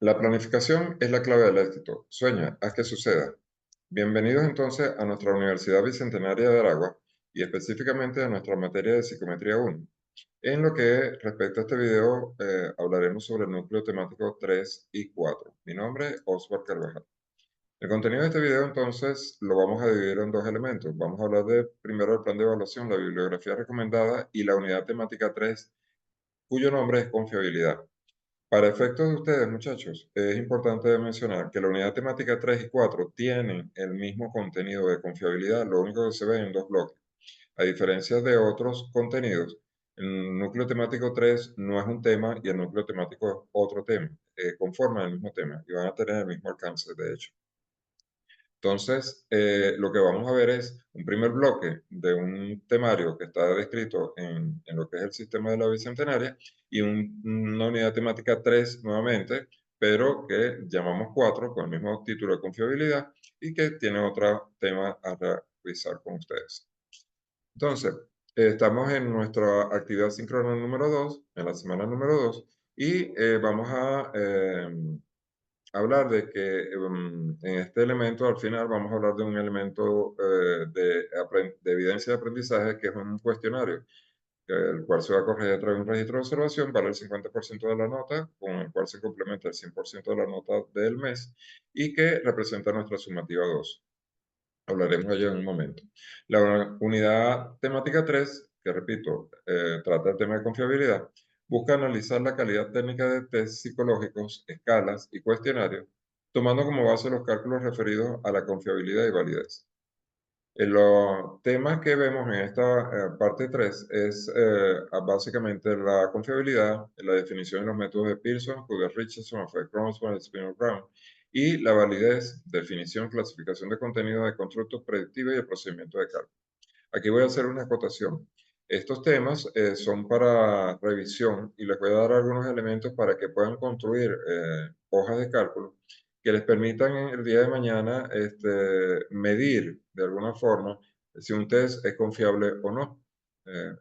La planificación es la clave del éxito. Sueña, haz que suceda. Bienvenidos entonces a nuestra Universidad Bicentenaria de Aragua y específicamente a nuestra materia de Psicometría 1. En lo que respecta a este video, hablaremos sobre el núcleo temático 3 y 4. Mi nombre es Oscar Carvajal. El contenido de este video entonces lo vamos a dividir en dos elementos. Vamos a hablar de primero el plan de evaluación, la bibliografía recomendada y la unidad temática 3, cuyo nombre es confiabilidad. Para efectos de ustedes, muchachos, es importante mencionar que la unidad temática 3 y 4 tienen el mismo contenido de confiabilidad, lo único que se ve en dos bloques. A diferencia de otros contenidos, el núcleo temático 3 no es un tema y el núcleo temático es otro tema, conforman el mismo tema y van a tener el mismo alcance, de hecho. Entonces, lo que vamos a ver es un primer bloque de un temario que está descrito en lo que es el sistema de la Bicentenaria y una unidad temática 3 nuevamente, pero que llamamos 4 con el mismo título de confiabilidad y que tiene otro tema a revisar con ustedes. Entonces, estamos en nuestra actividad síncrona número 2, en la semana número 2, y vamos a hablar de que en este elemento, al final, vamos a hablar de un elemento de evidencia de aprendizaje, que es un cuestionario, el cual se va a corregir a través de un registro de observación, vale el 50% de la nota, con el cual se complementa el 100% de la nota del mes, y que representa nuestra sumativa 2. Hablaremos de ello en un momento. La unidad temática 3, que repito, trata el tema de confiabilidad, busca analizar la calidad técnica de test psicológicos, escalas y cuestionarios, tomando como base los cálculos referidos a la confiabilidad y validez. Los temas que vemos en esta parte 3 es básicamente la confiabilidad, la definición de los métodos de Pearson, Couder-Richardson, Fay-Cronstman, Spinell-Brown, y la validez, definición, clasificación de contenido de constructos predictivos y el procedimiento de cálculo. Aquí voy a hacer una acotación. Estos temas son para revisión y les voy a dar algunos elementos para que puedan construir hojas de cálculo que les permitan el día de mañana medir de alguna forma si un test es confiable o no.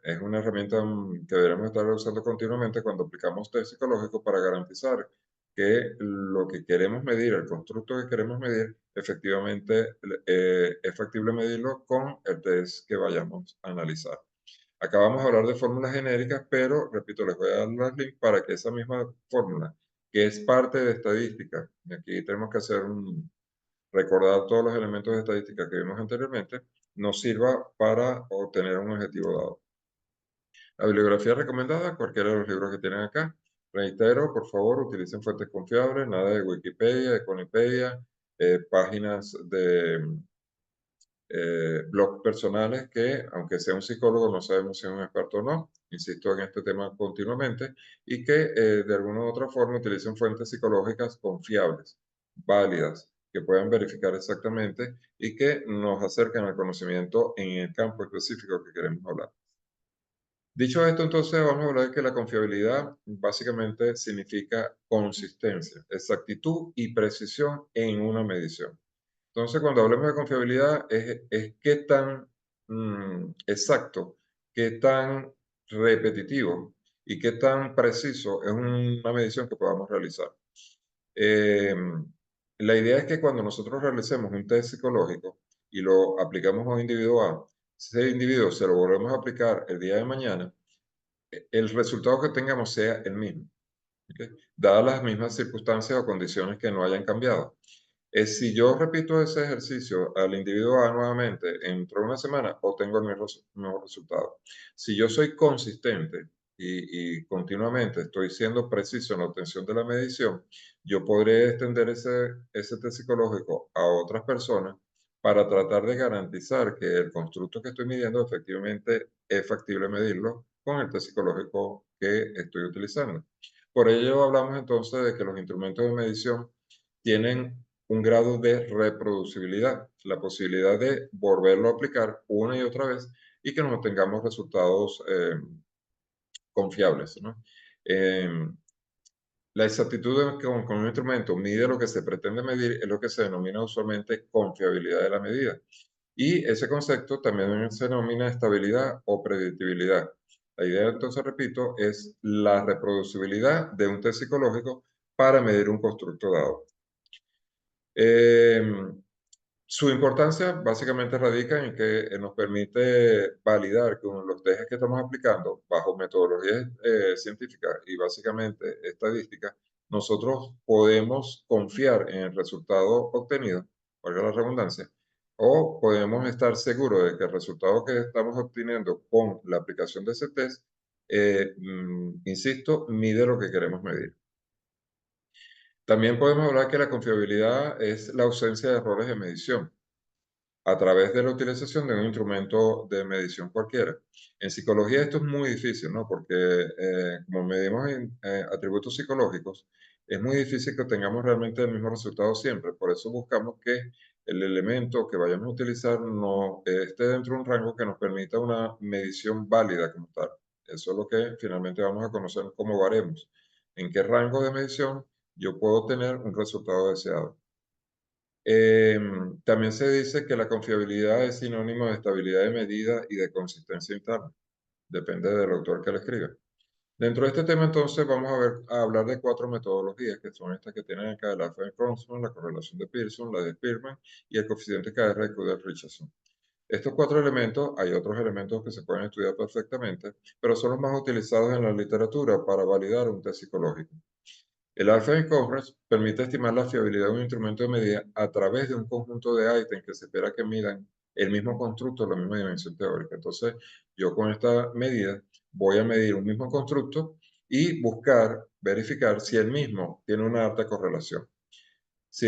Es una herramienta que deberemos estar usando continuamente cuando aplicamos test psicológicos para garantizar que lo que queremos medir, el constructo que queremos medir, efectivamente es factible medirlo con el test que vayamos a analizar. Acá vamos a hablar de fórmulas genéricas, pero repito, les voy a dar los links para que esa misma fórmula, que es parte de estadística, y aquí tenemos que recordar todos los elementos de estadística que vimos anteriormente, nos sirva para obtener un objetivo dado. La bibliografía recomendada, cualquiera de los libros que tienen acá. Reitero, por favor, utilicen fuentes confiables, nada de Wikipedia, de Conipedia, páginas de blogs personales que, aunque sea un psicólogo, no sabemos si es un experto o no. Insisto en este tema continuamente y que de alguna u otra forma utilicen fuentes psicológicas confiables, válidas, que puedan verificar exactamente y que nos acerquen al conocimiento en el campo específico que queremos hablar. Dicho esto, entonces vamos a hablar de que la confiabilidad básicamente significa consistencia, exactitud y precisión en una medición. Entonces, cuando hablamos de confiabilidad, es qué tan exacto, qué tan repetitivo y qué tan preciso es una medición que podamos realizar. Eh, la idea es que cuando nosotros realicemos un test psicológico y lo aplicamos a un individuo A, ese individuo se lo volvemos a aplicar el día de mañana, el resultado que tengamos sea el mismo, ¿ok? Dadas las mismas circunstancias o condiciones que no hayan cambiado. Si yo repito ese ejercicio al individuo A nuevamente dentro de una semana, obtengo el mismo resultado. Si yo soy consistente y continuamente estoy siendo preciso en la obtención de la medición, yo podré extender ese test psicológico a otras personas para tratar de garantizar que el constructo que estoy midiendo efectivamente es factible medirlo con el test psicológico que estoy utilizando. Por ello hablamos entonces de que los instrumentos de medición tienen un grado de reproducibilidad, la posibilidad de volverlo a aplicar una y otra vez y que nos obtengamos resultados confiables, ¿no? Eh, la exactitud con un instrumento mide lo que se pretende medir, es lo que se denomina usualmente confiabilidad de la medida. Y ese concepto también se denomina estabilidad o predictibilidad. La idea, entonces, repito, es la reproducibilidad de un test psicológico para medir un constructo dado. Su importancia básicamente radica en que nos permite validar que los tests que estamos aplicando bajo metodologías científicas y básicamente estadísticas, nosotros podemos confiar en el resultado obtenido, valga la redundancia, o podemos estar seguros de que el resultado que estamos obteniendo con la aplicación de ese test, insisto, mide lo que queremos medir. También podemos hablar que la confiabilidad es la ausencia de errores de medición a través de la utilización de un instrumento de medición cualquiera. En psicología esto es muy difícil, ¿no? Porque como medimos atributos psicológicos, es muy difícil que tengamos realmente el mismo resultado siempre. Por eso buscamos que el elemento que vayamos a utilizar no esté dentro de un rango que nos permita una medición válida como tal. Eso es lo que finalmente vamos a conocer como baremos. En qué rango de medición yo puedo tener un resultado deseado. También se dice que la confiabilidad es sinónimo de estabilidad de medida y de consistencia interna. Depende del autor que lo escriba. Dentro de este tema, entonces, vamos a hablar de 4 metodologías, que son estas que tienen acá: el alfa de Cronstmann, la correlación de Pearson, la de Spearman y el coeficiente KR de Kuder-Richardson. Estos 4 elementos, hay otros elementos que se pueden estudiar perfectamente, pero son los más utilizados en la literatura para validar un test psicológico. El alpha coverage permite estimar la fiabilidad de un instrumento de medida a través de un conjunto de ítems que se espera que midan el mismo constructo, la misma dimensión teórica. Entonces, yo con esta medida voy a medir un mismo constructo y buscar, verificar si el mismo tiene una alta correlación. Si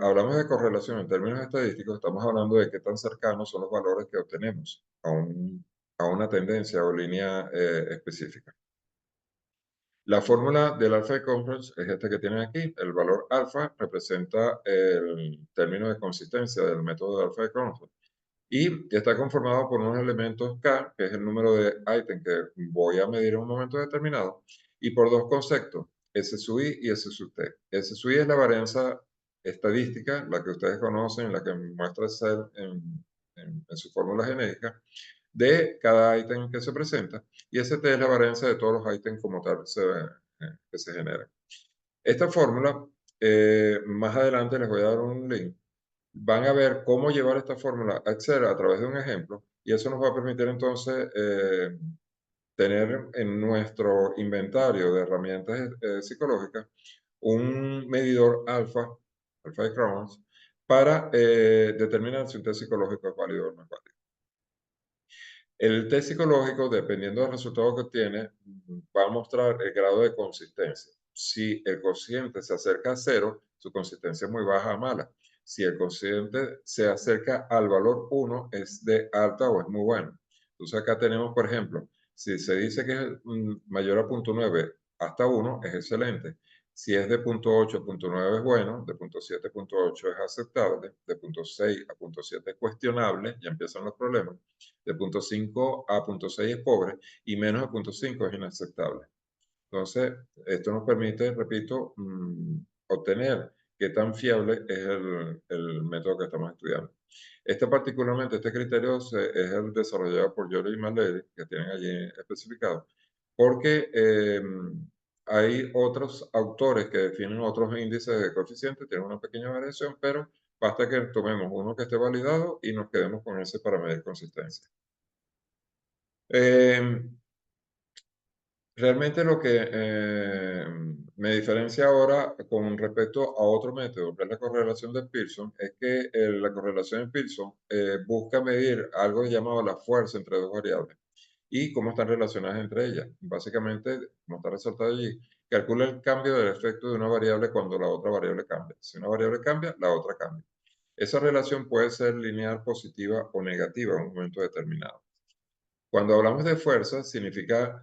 hablamos de correlación en términos estadísticos, estamos hablando de qué tan cercanos son los valores que obtenemos a una tendencia o línea específica. La fórmula del alfa de Conference es esta que tienen aquí. El valor alfa representa el término de consistencia del método de alfa de Conference y está conformado por unos elementos K, que es el número de ítem que voy a medir en un momento determinado, y por dos conceptos, S sub I y S sub T. S sub I es la varianza estadística, la que ustedes conocen, la que muestra ser en su fórmula genérica, de cada ítem que se presenta, y ST es la varianza de todos los ítems como tal que se generan. Esta fórmula, más adelante les voy a dar un link, van a ver cómo llevar esta fórmula a Excel a través de un ejemplo, y eso nos va a permitir entonces tener en nuestro inventario de herramientas psicológicas un medidor alfa de Crohn's, para determinar si un test psicológico es válido o no es válido. El test psicológico, dependiendo del resultado que obtiene, va a mostrar el grado de consistencia. Si el cociente se acerca a 0, su consistencia es muy baja a mala. Si el cociente se acerca al valor 1, es de alta o es muy bueno. Entonces acá tenemos, por ejemplo, si se dice que es mayor a 0.9 hasta 1, es excelente. Si es de 0.8 a 0.9 es bueno, de 0.7 a 0.8 es aceptable, de 0.6 a 0.7 es cuestionable, ya empiezan los problemas, de 0.5 a 0.6 es pobre y menos de 0.5 es inaceptable. Entonces, esto nos permite, repito, obtener qué tan fiable es el método que estamos estudiando. Particularmente, este criterio es el desarrollado por Jory y Malleri, que tienen allí especificado, porque hay otros autores que definen otros índices de coeficiente, tienen una pequeña variación, pero basta que tomemos uno que esté validado y nos quedemos con ese para medir consistencia. Realmente lo que me diferencia ahora con respecto a otro método, que es la correlación de Pearson, es que la correlación de Pearson busca medir algo llamado la fuerza entre dos variables y cómo están relacionadas entre ellas. Básicamente, como está resaltado allí, calcula el cambio del efecto de una variable cuando la otra variable cambia. Si una variable cambia, la otra cambia. Esa relación puede ser lineal, positiva o negativa en un momento determinado. Cuando hablamos de fuerza, significa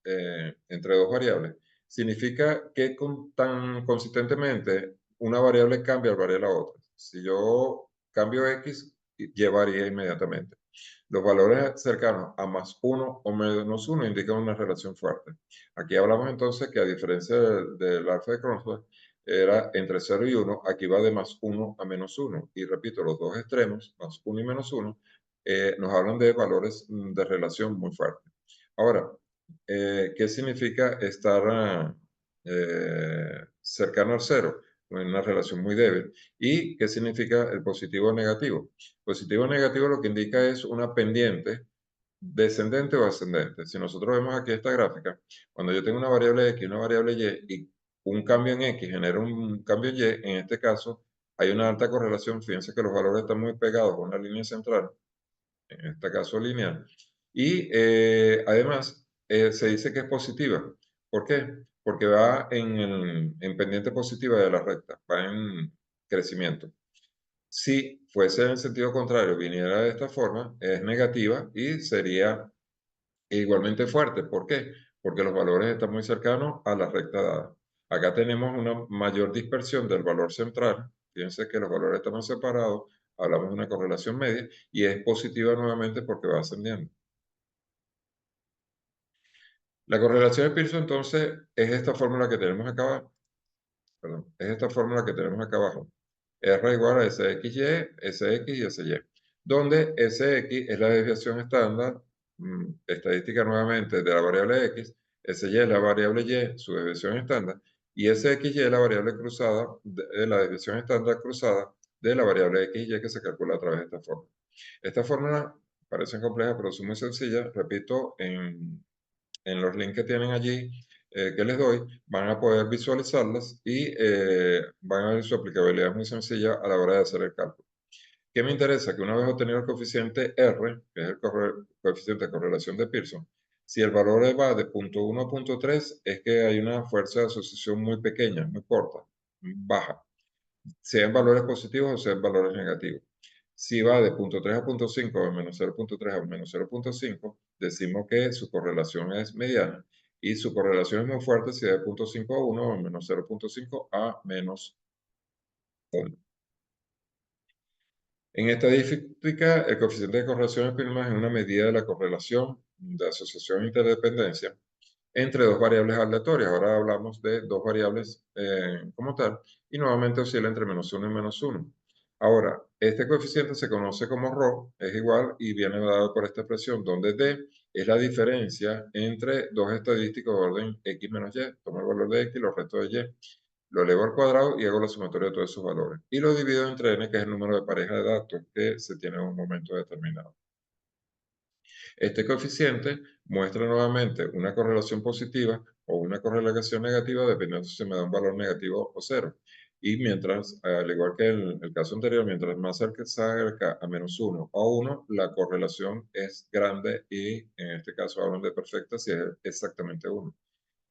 entre dos variables, significa que tan consistentemente una variable cambia al variar la otra. Si yo cambio X, Y varía inmediatamente. Los valores cercanos a +1 o -1 indican una relación fuerte. Aquí hablamos entonces que, a diferencia del alfa de Cronstmann, era entre 0 y 1, aquí va de +1 a -1. Y repito, los dos extremos, +1 y -1, nos hablan de valores de relación muy fuertes. Ahora, ¿qué significa estar cercano al cero, en una relación muy débil. ¿Y qué significa el positivo o negativo? Positivo o negativo lo que indica es una pendiente descendente o ascendente. Si nosotros vemos aquí esta gráfica, cuando yo tengo una variable X y una variable Y un cambio en X genera un cambio en Y, en este caso hay una alta correlación. Fíjense que los valores están muy pegados a una línea central, en este caso lineal, y además se dice que es positiva. ¿Por qué? Porque va en pendiente positiva de la recta, va en crecimiento. Si fuese en el sentido contrario, viniera de esta forma, es negativa y sería igualmente fuerte. ¿Por qué? Porque los valores están muy cercanos a la recta dada. Acá tenemos una mayor dispersión del valor central. Fíjense que los valores están separados, hablamos de una correlación media y es positiva nuevamente porque va ascendiendo. La correlación de Pearson entonces es esta fórmula que tenemos acá abajo. Perdón, es esta fórmula que tenemos acá abajo. R igual a SXY, SX y SY, donde SX es la desviación estándar estadística nuevamente de la variable X, SY es la variable Y, su desviación estándar, y SXY es la variable cruzada, la desviación estándar cruzada de la variable X y Y que se calcula a través de esta fórmula. Esta fórmula parece compleja, pero es muy sencilla. Repito, en los links que tienen allí que les doy, van a poder visualizarlas y van a ver su aplicabilidad muy sencilla a la hora de hacer el cálculo. ¿Qué me interesa? Que una vez obtenido el coeficiente R, que es el coeficiente de correlación de Pearson, si el valor va de 0.1 a 0.3, es que hay una fuerza de asociación muy pequeña, muy corta, baja, sean valores positivos o sean valores negativos. Si va de 0.3 a 0.5 o menos 0.3 a menos 0.5, decimos que su correlación es mediana y su correlación es muy fuerte si de 0.5 a 1 o menos 0.5 a menos 1. En estadística, el coeficiente de correlación de Spearman es una medida de la correlación de asociación e interdependencia entre dos variables aleatorias. Ahora hablamos de dos variables como tal y nuevamente oscila entre -1 y -1. Ahora, este coeficiente se conoce como ρ, es igual y viene dado por esta expresión donde D es la diferencia entre dos estadísticos de orden X menos Y. Tomo el valor de X y los restos de Y. Lo elevo al cuadrado y hago la sumatoria de todos esos valores. Y lo divido entre n, que es el número de pareja de datos que se tiene en un momento determinado. Este coeficiente muestra nuevamente una correlación positiva o una correlación negativa dependiendo si se me da un valor negativo o cero. Y mientras, al igual que el caso anterior, mientras más cerca se acerca a -1 o 1, la correlación es grande y en este caso hablan de perfecta si es exactamente 1.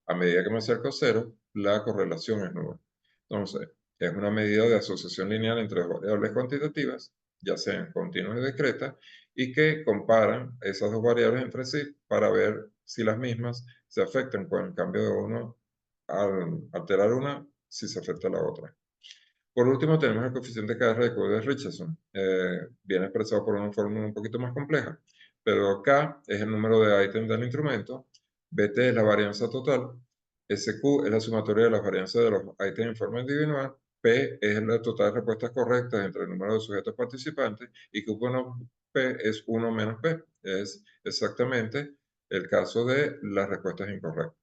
A medida que me acerco a cero, la correlación es nula. Entonces, es una medida de asociación lineal entre dos variables cuantitativas, ya sean continuas y discretas, y que comparan esas dos variables entre sí para ver si las mismas se afectan con el cambio de uno al alterar una, si se afecta la otra. Por último, tenemos el coeficiente K de Richardson. Viene expresado por una fórmula un poquito más compleja, pero K es el número de ítems del instrumento, BT es la varianza total, SQ es la sumatoria de las varianzas de los ítems en forma individual, P es la total de respuestas correctas entre el número de sujetos participantes y Q menos P es 1 menos P. Es exactamente el caso de las respuestas incorrectas.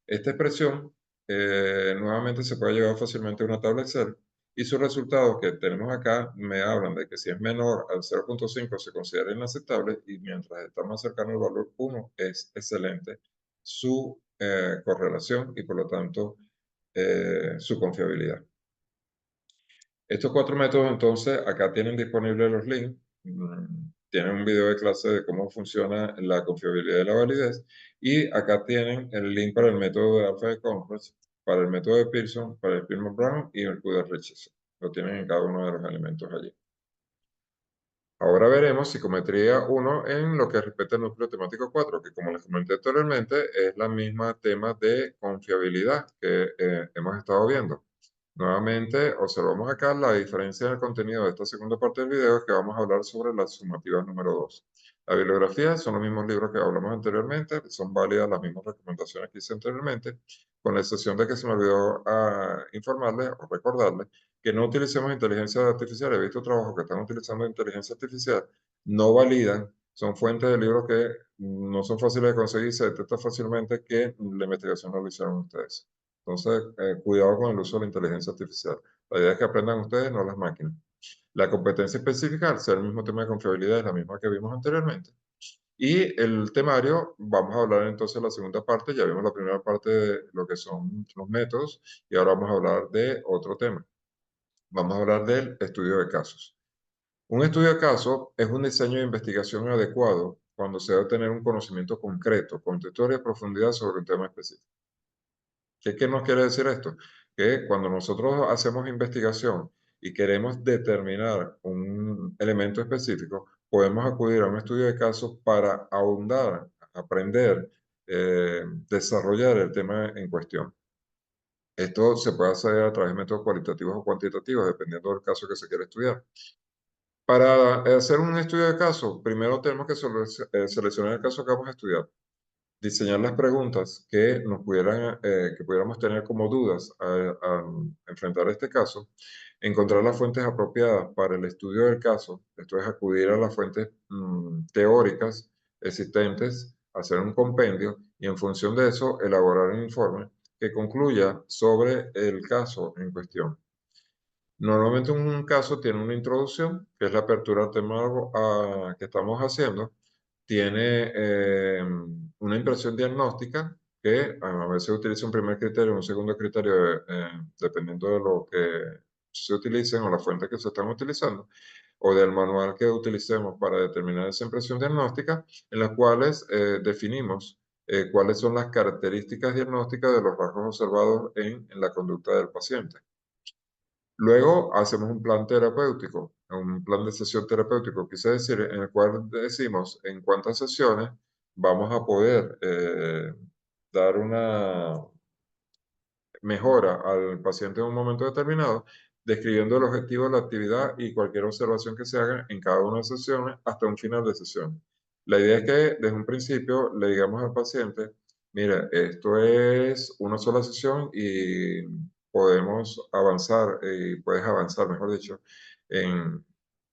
Esta expresión nuevamente se puede llevar fácilmente a una tabla Excel y sus resultados que tenemos acá me hablan de que si es menor al 0.5 se considera inaceptable y mientras está más cercano al valor 1 es excelente su correlación y por lo tanto su confiabilidad. Estos cuatro métodos entonces acá tienen disponibles los links, tienen un video de clase de cómo funciona la confiabilidad y la validez y acá tienen el link para el método de Alpha de Conference, para el método de Pearson, para el Spearman-Brown y el Q de Richardson. Lo tienen en cada uno de los elementos allí. Ahora veremos psicometría 1 en lo que respecta al núcleo temático 4, que como les comenté anteriormente es la misma tema de confiabilidad que hemos estado viendo. Nuevamente, observamos acá la diferencia en el contenido de esta segunda parte del video, es que vamos a hablar sobre la sumativa número 2. La bibliografía son los mismos libros que hablamos anteriormente, son válidas las mismas recomendaciones que hice anteriormente, con la excepción de que se me olvidó informarles o recordarles que no utilicemos inteligencia artificial. He visto trabajos que están utilizando inteligencia artificial, no validan, son fuentes de libros que no son fáciles de conseguir, se detecta fácilmente que la investigación no lo hicieron ustedes. Entonces, cuidado con el uso de la inteligencia artificial. La idea es que aprendan ustedes, no las máquinas. La competencia específica, al ser el mismo tema de confiabilidad, es la misma que vimos anteriormente. Y el temario, vamos a hablar entonces de la segunda parte, ya vimos la primera parte de lo que son los métodos y ahora vamos a hablar de otro tema. Vamos a hablar del estudio de casos. Un estudio de caso es un diseño de investigación adecuado cuando se debe tener un conocimiento concreto, contextual y a profundidad sobre un tema específico. ¿Qué nos quiere decir esto? Que cuando nosotros hacemos investigación y queremos determinar un elemento específico, podemos acudir a un estudio de casos para ahondar, aprender, desarrollar el tema en cuestión. Esto se puede hacer a través de métodos cualitativos o cuantitativos, dependiendo del caso que se quiera estudiar. Para hacer un estudio de caso, primero tenemos que seleccionar el caso que vamos a estudiar, diseñar las preguntas que que pudiéramos tener como dudas a enfrentar este caso, encontrar las fuentes apropiadas para el estudio del caso, esto es acudir a las fuentes teóricas existentes, hacer un compendio y en función de eso elaborar un informe que concluya sobre el caso en cuestión. Normalmente un caso tiene una introducción, que es la apertura al tema que estamos haciendo, tiene una impresión diagnóstica que a veces utiliza un primer criterio, un segundo criterio, dependiendo de lo que se utilicen o la fuente que se están utilizando, o del manual que utilicemos para determinar esa impresión diagnóstica, en las cuales definimos cuáles son las características diagnósticas de los rasgos observados en la conducta del paciente. Luego hacemos un plan terapéutico, un plan de sesión terapéutico, quise decir, en el cual decimos en cuántas sesiones vamos a poder dar una mejora al paciente en un momento determinado, describiendo el objetivo de la actividad y cualquier observación que se haga en cada una de las sesiones hasta un final de sesión. La idea es que desde un principio le digamos al paciente, mira, esto es una sola sesión y podemos avanzar, y puedes avanzar, mejor dicho, en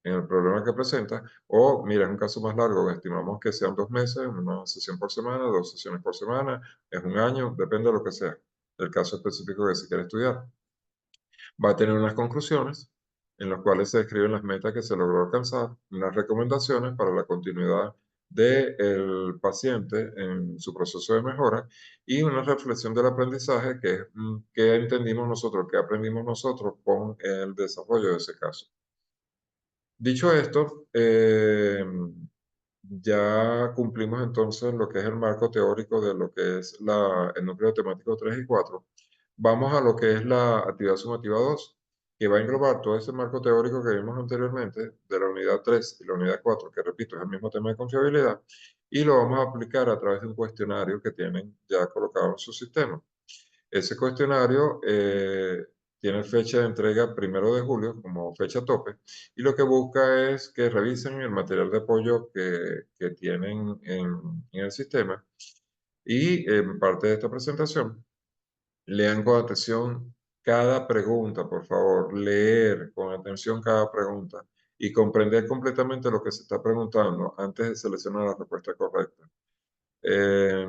el problema que presenta, o mira, es un caso más largo, estimamos que sean 2 meses, una sesión por semana, 2 sesiones por semana, es un año, depende de lo que sea el caso específico que se quiere estudiar. Va a tener unas conclusiones en las cuales se describen las metas que se logró alcanzar, unas recomendaciones para la continuidad del paciente en su proceso de mejora y una reflexión del aprendizaje que es qué entendimos nosotros, qué aprendimos nosotros con el desarrollo de ese caso. Dicho esto, ya cumplimos entonces lo que es el marco teórico de lo que es el núcleo temático 3 y 4. Vamos a lo que es la actividad sumativa 2, que va a englobar todo ese marco teórico que vimos anteriormente de la unidad 3 y la unidad 4, que repito, es el mismo tema de confiabilidad, y lo vamos a aplicar a través de un cuestionario que tienen ya colocado en su sistema. Ese cuestionario tiene fecha de entrega 1 de julio como fecha tope y lo que busca es que revisen el material de apoyo que tienen en el sistema y en parte de esta presentación lean con atención cada pregunta, por favor, leer con atención cada pregunta y comprender completamente lo que se está preguntando antes de seleccionar la respuesta correcta. Eh,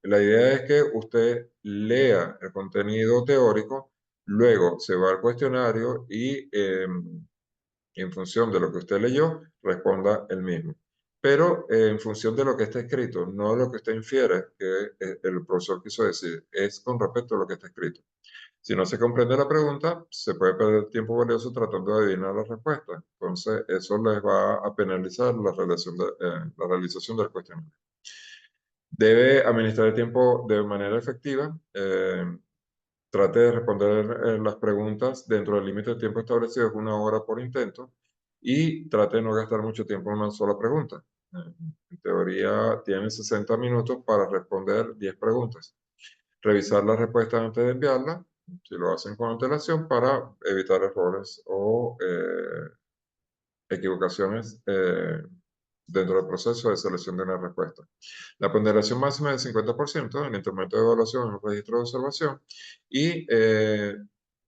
la idea es que usted lea el contenido teórico, luego se va al cuestionario y en función de lo que usted leyó, responda el mismo. Pero en función de lo que está escrito, no lo que usted infiere que el profesor quiso decir, es con respecto a lo que está escrito. Si no se comprende la pregunta, se puede perder tiempo valioso tratando de adivinar la respuesta. Entonces, eso les va a penalizar la realización del cuestionario. Debe administrar el tiempo de manera efectiva. Trate de responder las preguntas dentro del límite de tiempo establecido, es 1 hora por intento, y trate de no gastar mucho tiempo en una sola pregunta. En teoría, tiene 60 minutos para responder 10 preguntas. Revisar la respuesta antes de enviarla, si lo hacen con antelación, para evitar errores o equivocaciones dentro del proceso de selección de una respuesta. La ponderación máxima es del 50% en el instrumento de evaluación en el registro de observación y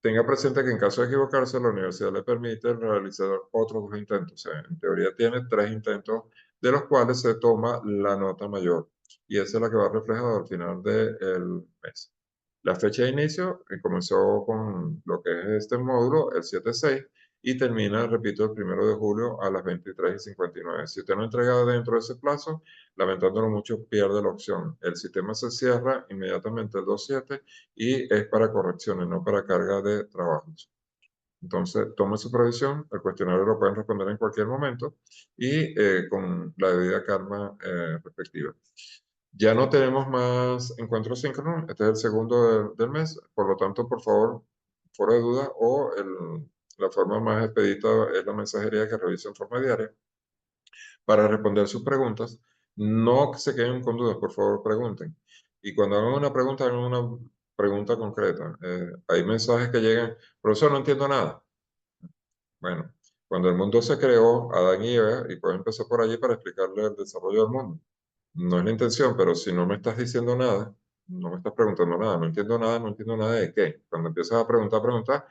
tenga presente que en caso de equivocarse, la universidad le permite realizar otros 2 intentos. O sea, en teoría tiene 3 intentos de los cuales se toma la nota mayor y esa es la que va reflejada al final del mes. La fecha de inicio comenzó con lo que es este módulo, el 7-6, y termina, repito, el 1 de julio a las 23:59. Si usted no entrega dentro de ese plazo, lamentándolo mucho, pierde la opción. El sistema se cierra inmediatamente el 2/7 y es para correcciones, no para carga de trabajos. Entonces, tome su previsión, el cuestionario lo pueden responder en cualquier momento y con la debida calma respectiva. Ya no tenemos más encuentros síncronos, este es el segundo del mes, por lo tanto, por favor, fuera de duda, la forma más expedita es la mensajería que revisa en forma diaria para responder sus preguntas. No se queden con dudas, por favor, pregunten. Y cuando hagan una pregunta, hagan una pregunta concreta. Hay mensajes que llegan, profesor, no entiendo nada. Bueno, cuando el mundo se creó, Adán y Eva, y puedo empezar por allí para explicarle el desarrollo del mundo. No es la intención, pero si no me estás diciendo nada, no me estás preguntando nada, no entiendo nada de qué. Cuando empiezas a preguntar,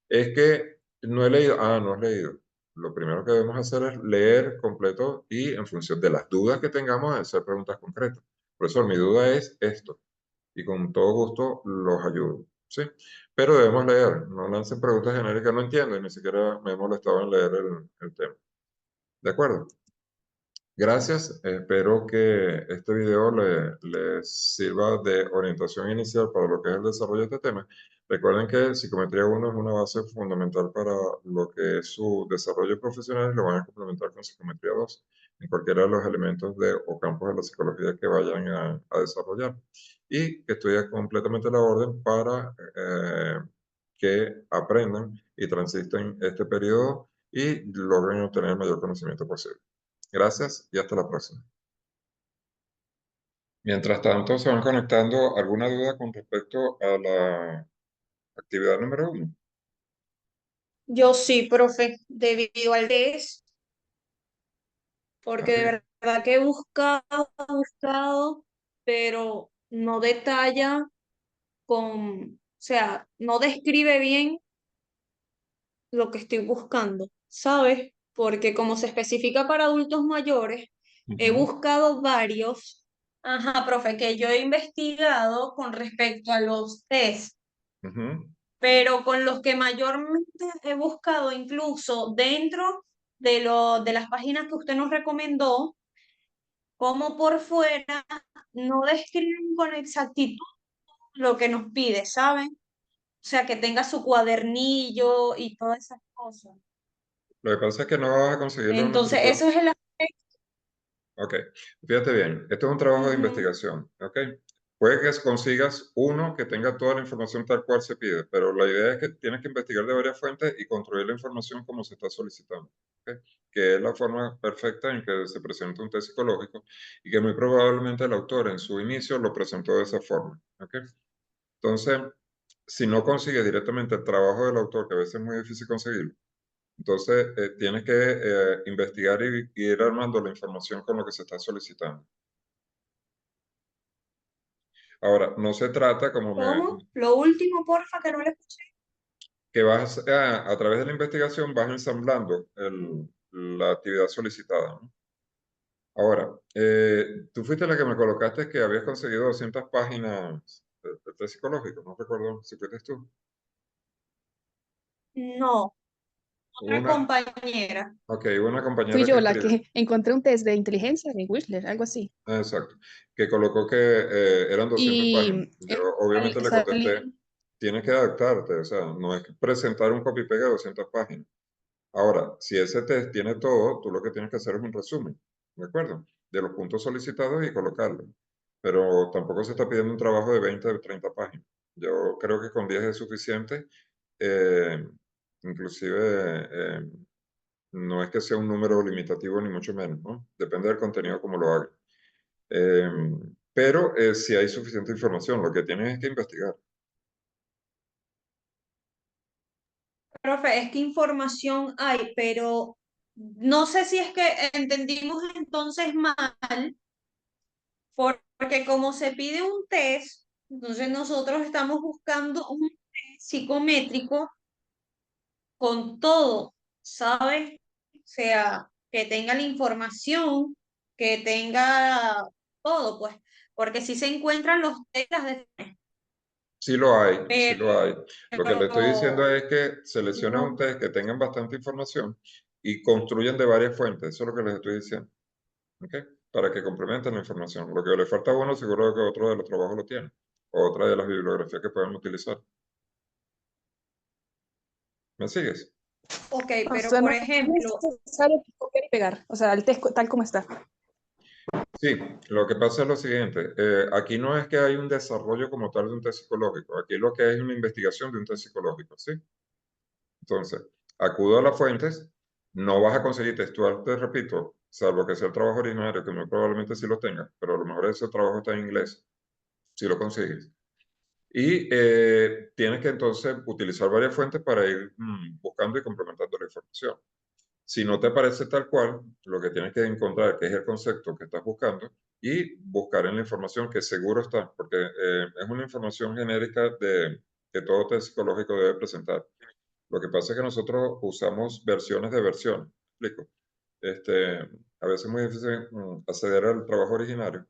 es que no he leído. Ah, no has leído. Lo primero que debemos hacer es leer completo y en función de las dudas que tengamos, hacer preguntas concretas. Profesor, mi duda es esto y con todo gusto los ayudo, ¿sí? Pero debemos leer, no lancen preguntas genéricas, no entiendo y ni siquiera me he molestado en leer el tema. ¿De acuerdo? Gracias, espero que este video les sirva de orientación inicial para lo que es el desarrollo de este tema. Recuerden que Psicometría 1 es una base fundamental para lo que es su desarrollo profesional y lo van a complementar con Psicometría 2 en cualquiera de los elementos o campos de la psicología que vayan a desarrollar. Y que estoy completamente a la orden para que aprendan y transiten este periodo y logren obtener el mayor conocimiento posible. Gracias y hasta la próxima. Mientras tanto, se van conectando. ¿Alguna duda con respecto a la actividad número 1? Yo sí, profe, debido al test, porque Ok. de verdad que he buscado, pero no detalla o sea, no describe bien lo que estoy buscando, ¿sabes? Porque como se especifica para adultos mayores, he Ujú, buscado varios, ajá, profe, que yo he investigado con respecto a los test, ujú, pero con los que mayormente he buscado, incluso dentro de las páginas que usted nos recomendó, como por fuera, no describen con exactitud lo que nos pide, ¿saben? O sea, que tenga su cuadernillo y todas esas cosas. Lo que pasa es que no vas a conseguirlo en Entonces, nuestro eso es el aspecto. Ok, fíjate bien, esto es un trabajo de Ujú. investigación, ¿ok? Puede que consigas uno que tenga toda la información tal cual se pide, pero la idea es que tienes que investigar de varias fuentes y construir la información como se está solicitando, ¿ok? Que es la forma perfecta en que se presenta un test psicológico y que muy probablemente el autor en su inicio lo presentó de esa forma, ¿ok? Entonces, si no consigues directamente el trabajo del autor, que a veces es muy difícil conseguirlo, entonces, tienes que investigar y ir armando la información con lo que se está solicitando. Ahora, no se trata, ¿Cómo? Lo último, porfa, que no le escuché. que vas a través de la investigación, vas ensamblando la actividad solicitada, ¿no? Ahora, tú fuiste la que me colocaste que habías conseguido 200 páginas de test psicológico, no recuerdo si fuiste tú. No, otra Una, compañera. ok, una Fui compañera que yo la escribe. que encontré un test de inteligencia de Whistler, algo así. Exacto, que colocó que eran 200 páginas. Y Yo obviamente le contesté, salí, tienes que adaptarte, o sea, no es presentar un copy-pega de 200 páginas. Ahora, si ese test tiene todo, tú lo que tienes que hacer es un resumen, ¿de acuerdo? De los puntos solicitados y colocarlo. Pero tampoco se está pidiendo un trabajo de 20 o 30 páginas. Yo creo que con 10 es suficiente. eh, inclusive, no es que sea un número limitativo ni mucho menos, ¿no? Depende del contenido como lo haga. Eh, pero si hay suficiente información, lo que tienes es que investigar. Profe, es que información hay, pero no sé si es que entendimos entonces mal, porque como se pide un test, entonces nosotros estamos buscando un test psicométrico con todo, ¿sabes? O sea, que tenga la información, que tenga todo, pues, porque si se encuentran los test, Sí lo hay, sí pero, lo hay. Lo que le estoy diciendo es que seleccionen un no, test que tengan bastante información y construyan de varias fuentes. Eso es lo que les estoy diciendo. ¿Ok? Para que complementen la información. Lo que le falta a uno, seguro que otro de los trabajos lo tiene. O otra de las bibliografías que pueden utilizar. ¿Me sigues? ok, O pero sea, por no es ejemplo, necesario copiar y pegar. O sea, el test tal como está. Sí, lo que pasa es lo siguiente. Aquí no es que hay un desarrollo como tal de un test psicológico. Aquí lo que hay es una investigación de un test psicológico, ¿sí? Entonces, acudo a las fuentes, no vas a conseguir textual, te repito, salvo que sea el trabajo originario, que muy probablemente sí lo tenga, pero a lo mejor ese trabajo está en inglés, si lo consigues. Y tienes que entonces utilizar varias fuentes para ir buscando y complementando la información. Si no te parece tal cual, lo que tienes que encontrar, que es el concepto que estás buscando, y buscar en la información que seguro está, porque es una información genérica que todo test psicológico debe presentar. Lo que pasa es que nosotros usamos versiones de versiones. ¿Me explico? A veces es muy difícil acceder al trabajo originario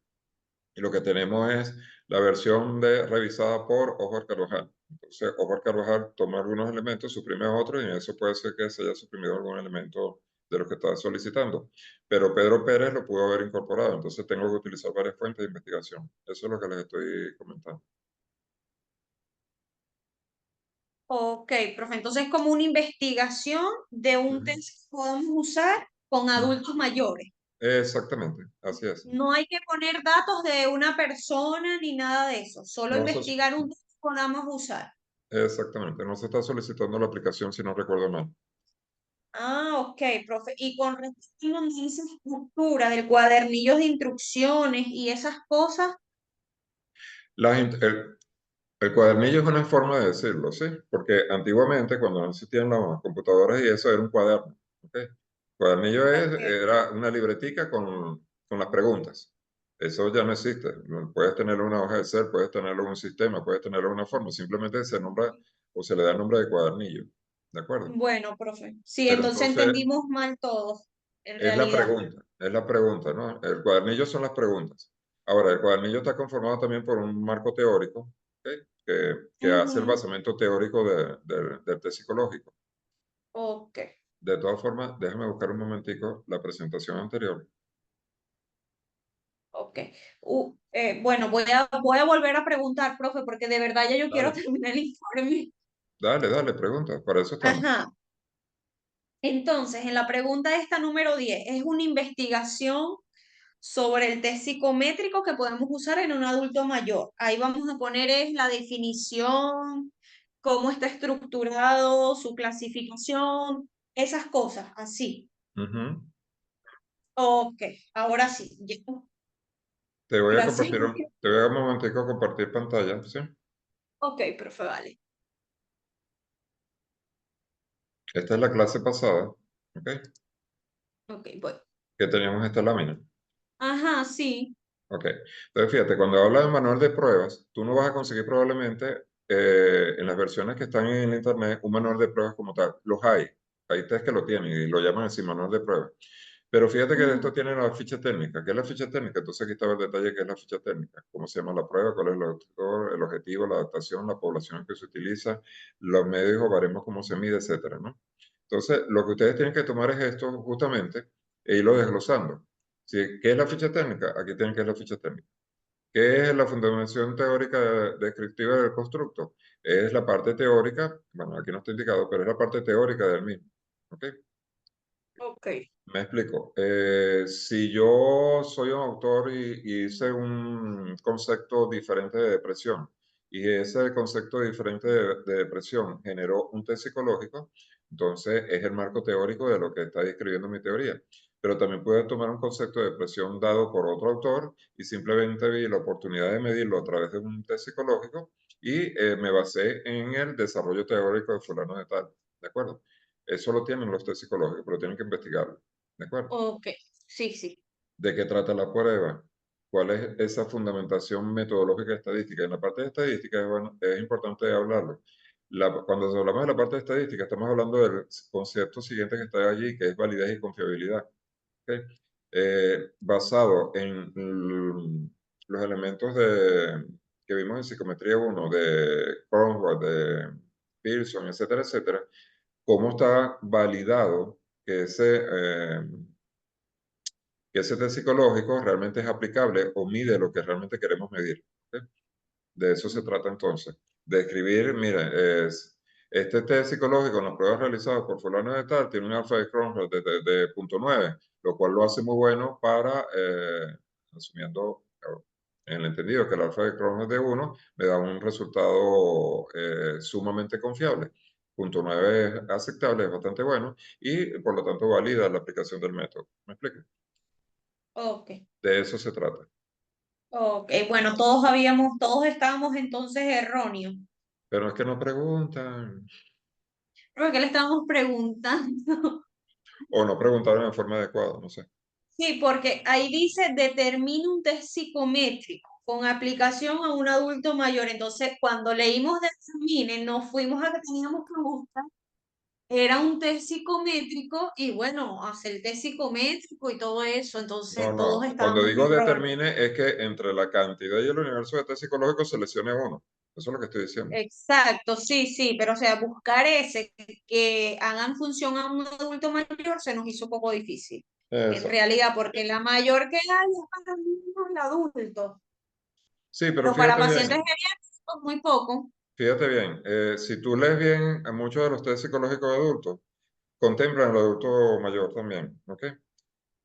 y lo que tenemos es la versión revisada por Oscar Carvajal. Entonces, Oscar Carvajal toma algunos elementos, suprime otros y en eso puede ser que se haya suprimido algún elemento de lo que estaba solicitando. Pero Pedro Pérez lo pudo haber incorporado, entonces tengo que utilizar varias fuentes de investigación. Eso es lo que les estoy comentando. ok, profe, entonces como una investigación de un Ujú, test que podemos usar con ujú. adultos mayores. Exactamente, así es. No hay que poner datos de una persona ni nada de eso, solo No se, investigar un test que podamos usar. exactamente, no se está solicitando la aplicación si no recuerdo mal. Ah, ok, profe. Y con respecto a donde dice estructura del cuadernillo de instrucciones y esas cosas, La, in- el, El cuadernillo es una forma de decirlo, ¿sí? Porque antiguamente, cuando no existían las computadoras y eso, era un cuaderno, ¿ok? Cuadernillo ok, era una libretica con las preguntas. Eso ya no existe. Puedes tenerlo en una hoja de Excel, puedes tenerlo en un sistema, puedes tenerlo en una forma. Simplemente se nombra o se le da el nombre de cuadernillo, ¿de acuerdo? bueno, profe. Sí, Pero entonces entonces entendimos mal todos, en realidad. es la pregunta, ¿no? El cuadernillo son las preguntas. Ahora, el cuadernillo está conformado también por un marco teórico, ¿ok? que hace el Ujú, basamento teórico del test psicológico. ok, De todas formas, déjame buscar un momentico la presentación anterior. ok. Bueno, voy a volver a preguntar, profe, porque de verdad ya yo quiero Dale, terminar el informe. dale, pregunta, para eso estamos. Ajá. Entonces, en la pregunta esta número 10 es una investigación sobre el test psicométrico que podemos usar en un adulto mayor. Ahí vamos a poner es la definición, cómo está estructurado, su clasificación, esas cosas, así. Ujú. Ok, ahora sí. Te voy a Gracias. compartir te voy a un momentico a compartir pantalla, ¿sí? Ok, profe, vale. Esta es la clase pasada, ¿ok? Ok, voy. Que teníamos esta lámina. Ajá, sí. Ok, entonces fíjate, cuando hablas de manual de pruebas, tú no vas a conseguir probablemente en las versiones que están en el internet un manual de pruebas como tal. Los hay test que lo tienen y lo llaman así manual de pruebas. Pero fíjate que Ujú. esto tiene la ficha técnica. ¿Qué es la ficha técnica? Entonces aquí estaba el detalle que es la ficha técnica. ¿Cómo se llama la prueba? ¿Cuál es el objetivo, la adaptación, la población que se utiliza, los medios o baremos, cómo se mide, etcétera, ¿no? Entonces, lo que ustedes tienen que tomar es esto justamente e irlo desglosando. ¿Sí? ¿Qué es la ficha técnica? Aquí tienen que es la ficha técnica. ¿Qué es la fundamentación teórica descriptiva del constructo? Es la parte teórica, bueno, aquí no está indicado, pero es la parte teórica del mismo. ¿Ok? Ok, Me explico. Si yo soy un autor y hice un concepto diferente de depresión y ese concepto diferente de depresión generó un test psicológico, entonces es el marco teórico de lo que está describiendo mi teoría. Pero también puedo tomar un concepto de depresión dado por otro autor y simplemente vi la oportunidad de medirlo a través de un test psicológico y me basé en el desarrollo teórico de fulano de tal. ¿De acuerdo? Eso lo tienen los test psicológicos, pero tienen que investigarlo. ¿De acuerdo? ok, sí, sí. ¿De qué trata la prueba? ¿Cuál es esa fundamentación metodológica estadística? En la parte de estadística, bueno, es importante hablarlo. Cuando hablamos de la parte de estadística, estamos hablando del concepto siguiente que está allí, que es validez y confiabilidad. ¿Ok? Basado en los elementos que vimos en psicometría 1 de Cronwall, de Pearson, etcétera, etcétera, cómo está validado que ese test psicológico realmente es aplicable o mide lo que realmente queremos medir. ¿Ok? De eso se trata entonces, de escribir, mire, este test psicológico en las pruebas realizadas por fulano de tal tiene un alfa de Cronwall de 0.9, lo cual lo hace muy bueno para, asumiendo en el entendido que el alfa de Cronwall de 1 me da un resultado sumamente confiable. 0.9 es aceptable, es bastante bueno, y por lo tanto valida la aplicación del método. ¿Me explico? Ok, De eso se trata. ok, bueno, todos estábamos entonces erróneos. Pero es que no preguntan. Porque le estábamos preguntando. O no preguntaron de forma adecuada, no sé. Sí, porque ahí dice determina un test psicométrico con aplicación a un adulto mayor. Entonces, cuando leímos determine, nos fuimos a que teníamos que buscar. Era un test psicométrico y bueno, hacer el test psicométrico y todo eso. No, Entonces, todos no. Cuando estábamos digo erróneos. determine es que entre la cantidad y el universo de test psicológicos seleccione uno. Eso es lo que estoy diciendo. Exacto, sí, sí, pero o sea, buscar ese que hagan función a un adulto mayor se nos hizo un poco difícil, en Eso. realidad, porque la mayor que hay es para niños y adultos, Sí, pero pero para pacientes geriátricos muy poco. fíjate bien. Si tú lees bien a muchos de los test psicológicos de adultos, contemplan al adulto mayor también, ¿ok?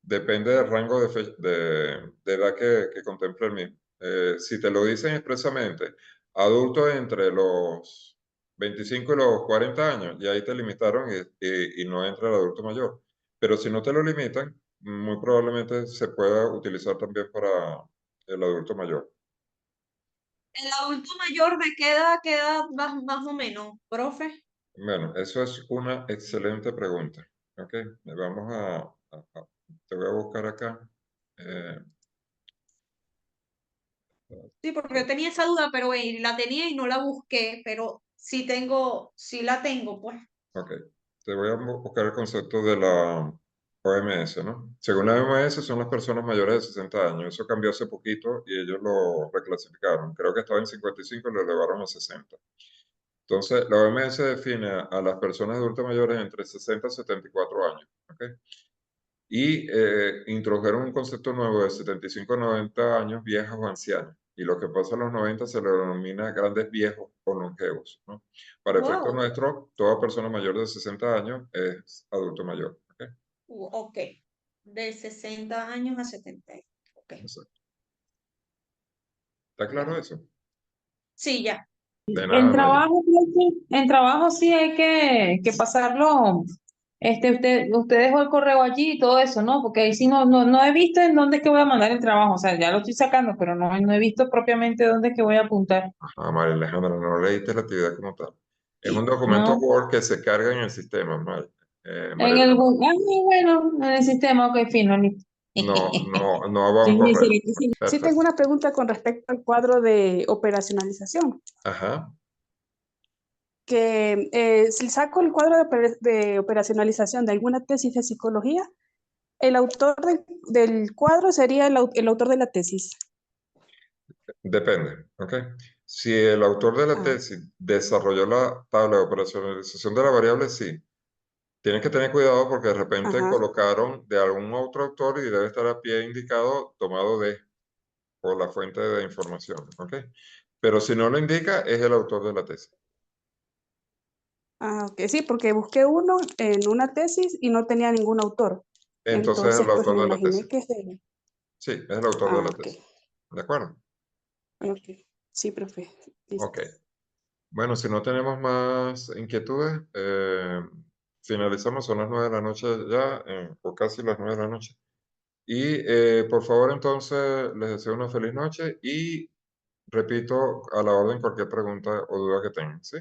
Depende del rango de edad que contemple el mismo. Si te lo dicen expresamente, adultos entre los 25 y los 40 años, y ahí te limitaron y no entra el adulto mayor. Pero si no te lo limitan, muy probablemente se pueda utilizar también para el adulto mayor. El adulto mayor de qué edad queda más o menos, profe. Bueno, eso es una excelente pregunta. ¿Ok? Vamos te voy a buscar acá. Eh, Sí, porque yo tenía esa duda, pero la tenía y no la busqué, pero sí la tengo, pues. Ok, te voy a buscar el concepto de la OMS, ¿no? Según la OMS son las personas mayores de 60 años. Eso cambió hace poquito y ellos lo reclasificaron. Creo que estaba en 55 y lo elevaron a 60. Entonces, la OMS define a las personas adultas mayores entre 60 y 74 años, ¿ok? Y introdujeron un concepto nuevo de 75 a 90 años, viejas o ancianas. Y lo que pasa a los 90 se le denomina grandes viejos o longevos, ¿no? Para efectos Wow. nuestros, toda persona mayor de 60 años es adulto mayor. ¿Ok? Ok. De 60 años a 70. Ok. Exacto. ¿Está claro Ya. eso? Sí, ya. De En nada, Mary. trabajo, en trabajo sí hay que pasarlo. Usted dejó el correo allí y todo eso, ¿no? Porque ahí sí no he visto en dónde es que voy a mandar el trabajo. O sea, ya lo estoy sacando, pero no he visto propiamente dónde es que voy a apuntar. Ah, María Alejandra, no leíste la actividad como tal. Es un documento No. Word que se carga en el sistema, En María el Alejandra. bueno, en el sistema, ok, fino, listo. No va a un Sí, correo. excelente, sí. Sí, tengo Perfecto. una pregunta con respecto al cuadro de operacionalización. Ajá. Que si saco el cuadro de operacionalización de alguna tesis de psicología, el autor del cuadro sería el autor de la tesis. Depende, ¿ok? Si el autor de la Ah, tesis desarrolló la tabla de operacionalización de la variable, sí. Tienes que tener cuidado porque de repente ajá. colocaron de algún otro autor y debe estar a pie indicado tomado de por la fuente de información, ¿ok? Pero si no lo indica, es el autor de la tesis. Ah, ok, sí, porque busqué uno en una tesis y no tenía ningún autor. Entonces es Entonces, el pues autor me de la imaginé tesis. que es de él. Sí, es el autor de Ah, la ok, tesis. ¿De acuerdo? ok. Sí, profe. Ok. Listo. Bueno, si no tenemos más inquietudes, finalizamos, son las 9 de la noche ya, o casi las 9 de la noche. Y por favor, entonces, les deseo una feliz noche y repito a la orden cualquier pregunta o duda que tengan, ¿sí?